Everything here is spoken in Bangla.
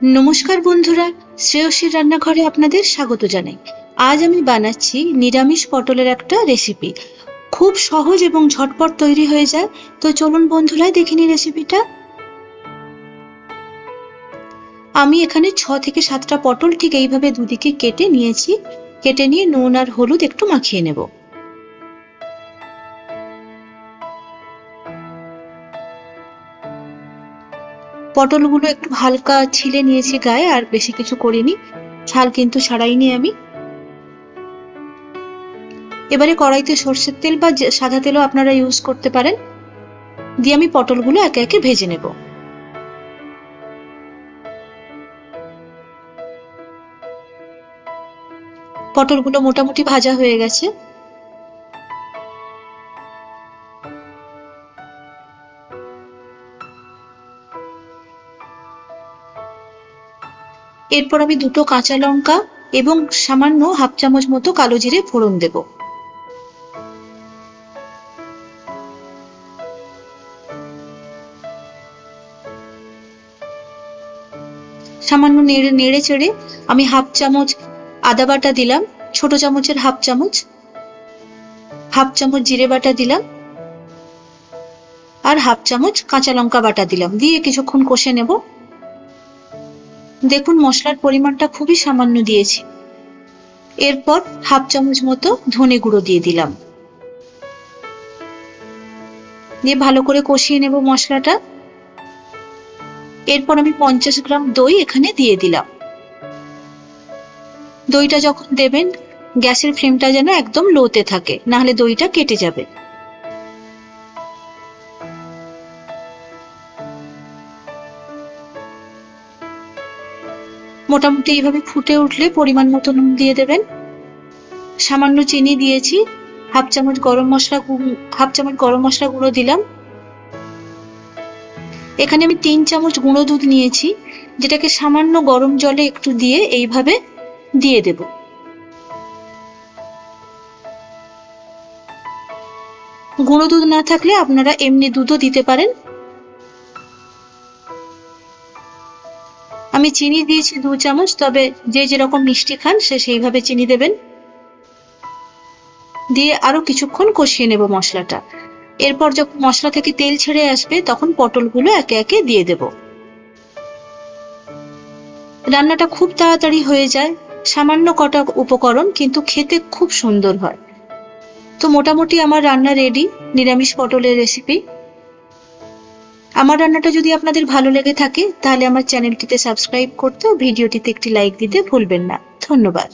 নমস্কার বন্ধুরা, শ্রেয়সীর রান্নাঘরে আপনাদের স্বাগত জানাই। আজ আমি বানাচ্ছি নিরামিষ পটলের একটা রেসিপি। খুব সহজ এবং ঝটপট তৈরি হয়ে যায়। তো চলুন বন্ধুরা দেখে নিই রেসিপিটা। আমি এখানে 6 থেকে 7টা পটল ঠিক এইভাবে দুদিকে কেটে নিয়েছি। কেটে নিয়ে নুন আর হলুদ একটু মাখিয়ে নেব। পটলগুলো একটু হালকা ছিলে নিয়েছি গায়ে, আর বেশি কিছু করিনি, ছাল কিন্তু ছাড়াইনি আমি। এবারে কড়াইতে সর্ষের তেল বা সাদা তেলও আপনারা ইউজ করতে পারেন, দিয়ে আমি পটলগুলো একে একে ভেজে নেব। পটলগুলো মোটামুটি ভাজা হয়ে গেছে। এরপর আমি 2টো কাঁচা লঙ্কা এবং সামান্য হাফ চামচ মতো কালো জিরে ফোড়ন দেব। সামান্য নেড়ে চেড়ে আমি হাফ চামচ আদা বাটা দিলাম, ছোট চামচের হাফ চামচ জিরে বাটা দিলাম, আর হাফ চামচ কাঁচা লঙ্কা বাটা দিলাম, দিয়ে কিছুক্ষণ কষে নেব। দেখুন মশলার পরিমাণটা খুবই সামান্য দিয়েছি। এরপর হাফ চামচ মতো ধনে গুঁড়ো দিয়ে দিলাম, দিয়ে ভালো করে কষিয়ে নেব মশলাটা। এরপর আমি 50 গ্রাম দই এখানে দিয়ে দিলাম। দইটা যখন দেবেন গ্যাসের ফ্লেমটা যেন একদম লোতে থাকে, না হলে দইটা কেটে যাবে। মোটামুটি এইভাবে ফুটে উঠলে পরিমাণ মতো নুন দিয়ে দেবেন। সামান্য চিনি দিয়েছি, হাফ চামচ গরম মশলা গুঁড়ো দিলাম। এখানে আমি 3 চামচ গুঁড়ো দুধ নিয়েছি, যেটাকে সামান্য গরম জলে একটু দিয়ে এইভাবে দিয়ে দেব। গুঁড়ো দুধ না থাকলে আপনারা এমনি দুধও দিতে পারেন। আমি চিনি দিয়েছি 2 চামচ, তবে যে যেরকম মিষ্টি খান সে সেইভাবে চিনি দেবেন। দিয়ে আরো কিছুক্ষণ কষিয়ে নেব মশলাটা। এরপর যখন মশলা থেকে তেল ছেড়ে আসবে তখন পটলগুলো একে একে দিয়ে দেব। রান্নাটা খুব তাড়াতাড়ি হয়ে যায়, সামান্য কটা উপকরণ, কিন্তু খেতে খুব সুন্দর হয়। তো মোটামুটি আমার রান্না রেডি, নিরামিষ পটলের রেসিপি। আমার রান্নাটা যদি আপনাদের ভালো লেগে থাকে তাহলে আমার চ্যানেলটিতে সাবস্ক্রাইব করতে ও ভিডিওটিতে একটি লাইক দিতে ভুলবেন না। ধন্যবাদ।